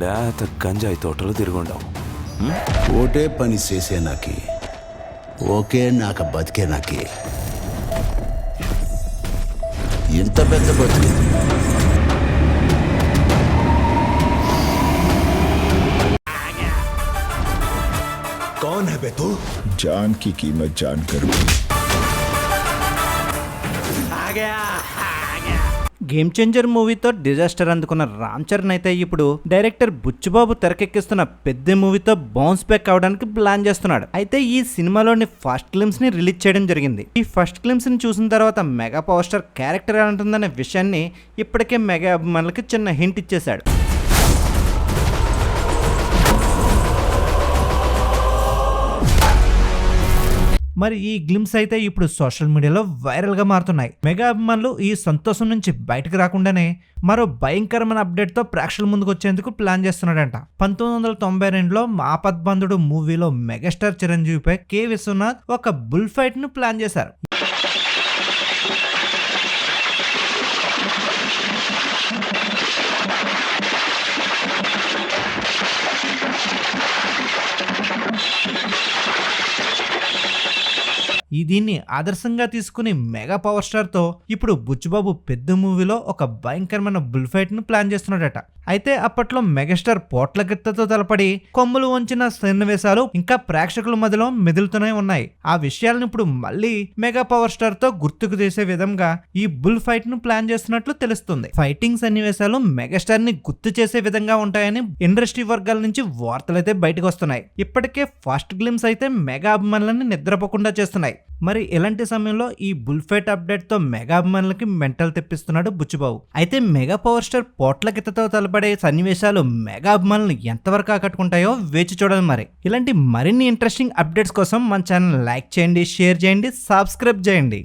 లేత గంజాయి తోటలు తిరుగుండవు. ఓటే పని చేసే నాకి ఓకే నాకు బతికే నాకి ఇంత పెద్ద బతికి कौन है बे तू? जान की कीमत जानकर भी గేమ్ చేంజర్ మూవీతో డిజాస్టర్ అందుకున్న రామ్ చరణ్ అయితే ఇప్పుడు డైరెక్టర్ బుచ్చిబాబు తెరకెక్కిస్తున్న పెద్ద మూవీతో బౌన్స్ బ్యాక్ అవడానికి ప్లాన్ చేస్తున్నాడు. అయితే ఈ సినిమాలోని ఫస్ట్ గ్లిమ్స్ ని రిలీజ్ చేయడం జరిగింది. ఈ ఫస్ట్ గ్లిమ్స్ ని చూసిన తర్వాత మెగా పవర్ స్టార్ క్యారెక్టర్ ఎలా ఉంటుందనే విషయాన్ని ఇప్పటికే మెగా అభిమానులకి చిన్న హింట్ ఇచ్చేశాడు. మరి ఈ గ్లిమ్స్ అయితే ఇప్పుడు సోషల్ మీడియాలో వైరల్ గా మారుతున్నాయి. మెగా అభిమానులు ఈ సంతోషం నుంచి బయటకు రాకుండానే మరో భయంకరమైన అప్డేట్ తో ప్రేక్షకుల ముందుకు వచ్చేందుకు ప్లాన్ చేస్తున్నాడంట. 1992లో ఆపద్బంధుడు మూవీలో మెగాస్టార్ చిరంజీవిపై కె విశ్వనాథ్ ఒక బుల్ ఫైట్ ను ప్లాన్ చేశారు. దీన్ని ఆదర్శంగా తీసుకుని మెగా పవర్ స్టార్ తో ఇప్పుడు బుచ్చిబాబు పెద్ద మూవీలో ఒక భయంకరమైన బుల్ ఫైట్ ను ప్లాన్ చేస్తున్నాడట. అయితే అప్పట్లో మెగాస్టార్ పోట్లగిత్తతో తలపడి కొమ్ములు వంచిన సన్నివేశాలు ఇంకా ప్రేక్షకుల మధ్యలో మెదులుతూనే ఉన్నాయి. ఆ విషయాలను ఇప్పుడు మళ్ళీ మెగా పవర్ స్టార్ తో గుర్తుకు చేసే విధంగా ఈ బుల్ ఫైట్ ను ప్లాన్ చేస్తున్నట్లు తెలుస్తుంది. ఫైటింగ్ సన్నివేశాలు మెగాస్టార్ ని గుర్తు చేసే విధంగా ఉంటాయని ఇండస్ట్రీ వర్గాల నుంచి వార్తలైతే బయటకు వస్తున్నాయి. ఇప్పటికే ఫస్ట్ గ్లిమ్స్ అయితే మెగా అభిమానులని నిద్రపోకుండా చేస్తున్నాయి. మరి ఇలాంటి సమయంలో ఈ బుల్ ఫైట్ అప్డేట్ తో మెగా అభిమానులకి మెంటల్ తెప్పిస్తున్నాడు బుచ్చిబాబు. అయితే మెగా పవర్ స్టార్ పోట్లగిత్తతో తలపడే సన్నివేశాలు మెగా అభిమానులు ఎంతవరకు ఆకట్టుకుంటాయో వేచి చూడాలి. మరి ఇలాంటి మరిన్ని ఇంట్రెస్టింగ్ అప్డేట్స్ కోసం మన ఛానల్ లైక్ చేయండి, షేర్ చేయండి, సబ్స్క్రైబ్ చేయండి.